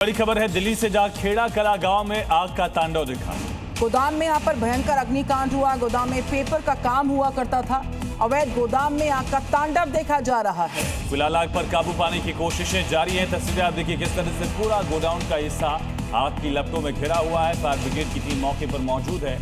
बड़ी खबर है दिल्ली से, जहां खेड़ा कला गांव में आग का तांडव दिखा। गोदाम में यहां पर भयंकर अग्निकांड हुआ। गोदाम में पेपर का काम हुआ करता था। अवैध गोदाम में आग का तांडव देखा जा रहा है। फिलहाल आग पर काबू पाने की कोशिशें जारी हैं। तस्वीरें आप देखिए किस तरह से पूरा गोडाउन का हिस्सा आग की लपटों में घिरा हुआ है। फायर ब्रिगेड की टीम मौके पर मौजूद है।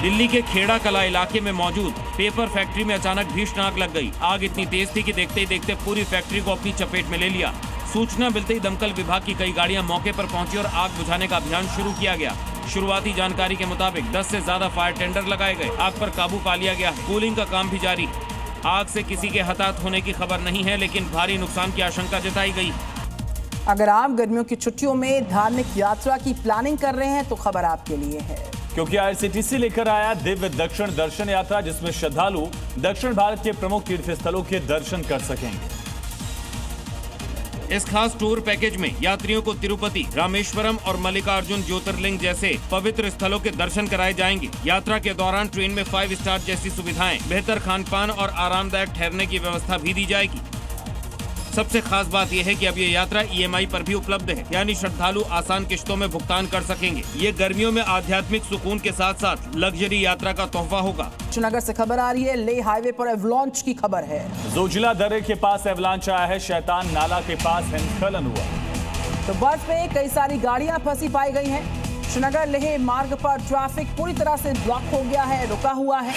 दिल्ली के खेड़ा कला इलाके में मौजूद पेपर फैक्ट्री में अचानक भीषण आग लग गई। आग इतनी तेज थी कि देखते ही देखते पूरी फैक्ट्री को अपनी चपेट में ले लिया। सूचना मिलते ही दमकल विभाग की कई गाड़ियां मौके पर पहुंची और आग बुझाने का अभियान शुरू किया गया। शुरुआती जानकारी के मुताबिक 10 से ज्यादा फायर टेंडर लगाए गए। आग पर काबू पा लिया गया। कूलिंग का काम भी जारी। आग से किसी के हताहत होने की खबर नहीं है, लेकिन भारी नुकसान की आशंका जताई गई। अगर आप गर्मियों की छुट्टियों में धार्मिक यात्रा की प्लानिंग कर रहे हैं तो खबर आपके लिए है, क्योंकि IRCTC लेकर आया दिव्य दक्षिण दर्शन यात्रा, जिसमें श्रद्धालु दक्षिण भारत के प्रमुख तीर्थ स्थलों के दर्शन कर सकेंगे। इस खास टूर पैकेज में यात्रियों को तिरुपति, रामेश्वरम और मल्लिकार्जुन ज्योतिर्लिंग जैसे पवित्र स्थलों के दर्शन कराए जाएंगे। यात्रा के दौरान ट्रेन में 5 स्टार जैसी सुविधाएं, बेहतर खान-पान और आरामदायक ठहरने की व्यवस्था भी दी जाएगी। सबसे खास बात यह है कि अब ये यात्रा EMI पर भी उपलब्ध है, यानी श्रद्धालु आसान किश्तों में भुगतान कर सकेंगे। ये गर्मियों में आध्यात्मिक सुकून के साथ साथ लग्जरी यात्रा का तोहफा होगा। श्रीनगर से खबर आ रही है, लेह हाईवे पर एवलांच की खबर है। जोजिला दर्रे के पास एवलांच आया है। शैतान नाला के पास हिमस्खलन हुआ। तो बर्फ में कई सारी गाड़ियां फंसी पाई गई हैं। श्रीनगर लेह मार्ग पर ट्रैफिक पूरी तरह से ब्लॉक हो गया है, रुका हुआ है।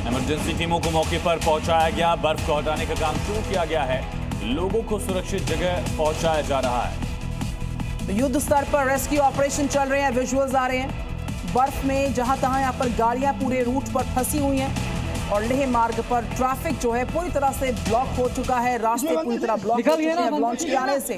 इमरजेंसी टीमों को मौके पर पहुंचाया गया। बर्फ को हटाने का काम शुरू किया गया है। लोगों को सुरक्षित जगह पहुंचाया जा रहा है। तो युद्ध स्तर पर रेस्क्यू ऑपरेशन चल रहे हैं। विजुअल्स आ रहे हैं। बर्फ में जहां तहां यहां पर गाड़ियां पूरे रूट पर फंसी हुई हैं और लेह मार्ग पर ट्रैफिक जो है पूरी तरह से ब्लॉक हो चुका है। रास्ते पूरी तरह ब्लॉक हो चुके हैं लॉन्च के आने से।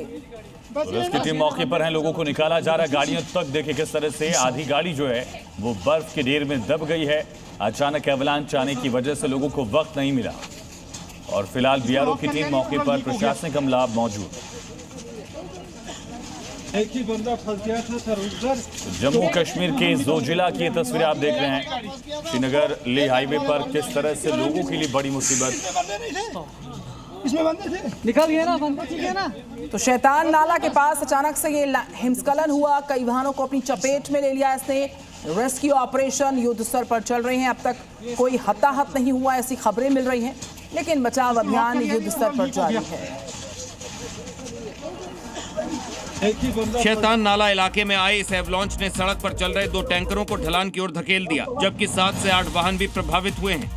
रेस्क्यू टीम मौके पर है। लोगों को निकाला जा रहा है। गाड़ियों तक देखिए किस तरह से आधी गाड़ी जो है वो बर्फ के ढेर में दब गई है। अचानक एवलांच आने की वजह से लोगों को वक्त नहीं मिला और फिलहाल BRO की टीम मौके पर प्रशासनिक अमला मौजूद। एक ही बंदा फंस गया था सर उधर। जम्मू कश्मीर के जोजिला की तस्वीरें आप देख रहे हैं। श्रीनगर लेह हाईवे पर किस तरह से लोगों के लिए बड़ी मुसीबत। इसमें बंदे थे, निकल गए ना बंदे, ठीक है ना। तो शैतान नाला के पास अचानक से ये हिमस्खलन हुआ। कई वाहनों को अपनी चपेट में ले लिया इसने। रेस्क्यू ऑपरेशन युद्ध स्तर पर चल रहे हैं। अब तक कोई हताहत नहीं हुआ ऐसी खबरें मिल रही हैं, लेकिन बचाव अभियान युद्ध स्तर पर जारी है। शैतान नाला इलाके में आए इस एवलांच ने सड़क पर चल रहे 2 टैंकरों को ढलान की ओर धकेल दिया, जबकि 7 से 8 वाहन भी प्रभावित हुए हैं।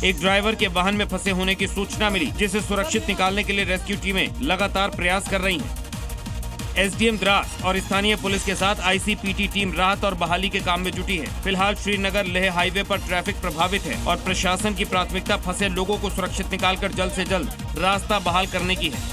एक ड्राइवर के वाहन में फंसे होने की सूचना मिली, जिसे सुरक्षित निकालने के लिए रेस्क्यू टीमें लगातार प्रयास कर रही हैं। SDM द्रास और स्थानीय पुलिस के साथ ICPT टीम राहत और बहाली के काम में जुटी है। फिलहाल श्रीनगर लेह हाईवे पर ट्रैफिक प्रभावित है और प्रशासन की प्राथमिकता फंसे लोगों को सुरक्षित निकालकर जल्द से जल्द रास्ता बहाल करने की है।